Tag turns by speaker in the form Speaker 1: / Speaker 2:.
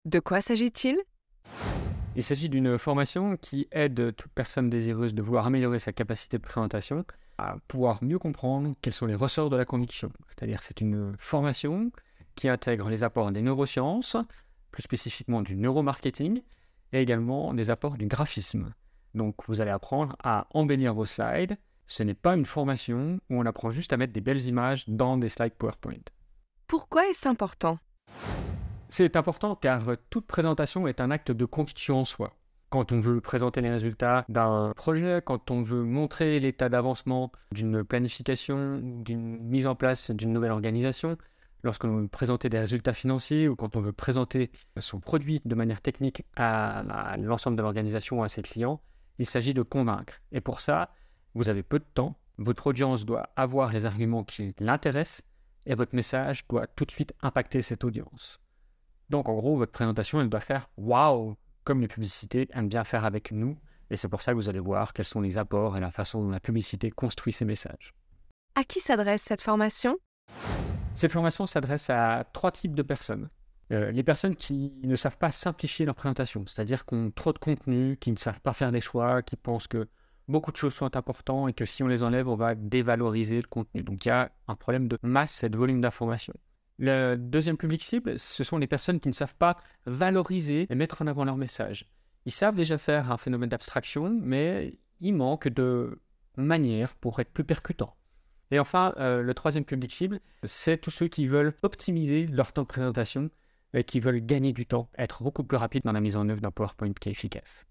Speaker 1: De quoi s'agit-il?
Speaker 2: Il s'agit d'une formation qui aide toute personne désireuse de vouloir améliorer sa capacité de présentation à pouvoir mieux comprendre quels sont les ressorts de la conviction. C'est-à-dire c'est une formation qui intègre les apports des neurosciences, plus spécifiquement du neuromarketing, et également des apports du graphisme. Donc vous allez apprendre à embellir vos slides. Ce n'est pas une formation où on apprend juste à mettre des belles images dans des slides PowerPoint.
Speaker 1: Pourquoi est-ce important?
Speaker 2: C'est important car toute présentation est un acte de conviction en soi. Quand on veut présenter les résultats d'un projet, quand on veut montrer l'état d'avancement d'une planification, d'une mise en place d'une nouvelle organisation, lorsqu'on veut présenter des résultats financiers ou quand on veut présenter son produit de manière technique à l'ensemble de l'organisation ou à ses clients, il s'agit de convaincre. Et pour ça, vous avez peu de temps, votre audience doit avoir les arguments qui l'intéressent et votre message doit tout de suite impacter cette audience. Donc, en gros, votre présentation, elle doit faire waouh, comme les publicités aiment bien faire avec nous. Et c'est pour ça que vous allez voir quels sont les apports et la façon dont la publicité construit ses messages.
Speaker 1: À qui s'adresse cette formation?
Speaker 2: Cette formation s'adresse à 3 types de personnes. Les personnes qui ne savent pas simplifier leur présentation, c'est-à-dire qui ont trop de contenu, qui ne savent pas faire des choix, qui pensent que beaucoup de choses sont importantes et que si on les enlève, on va dévaloriser le contenu. Donc, il y a un problème de masse et de volume d'information. Le deuxième public cible, ce sont les personnes qui ne savent pas valoriser et mettre en avant leur message. Ils savent déjà faire un phénomène d'abstraction, mais il manque de manières pour être plus percutants. Et enfin, le troisième public cible, c'est tous ceux qui veulent optimiser leur temps de présentation et qui veulent gagner du temps, être beaucoup plus rapide dans la mise en œuvre d'un PowerPoint qui est efficace.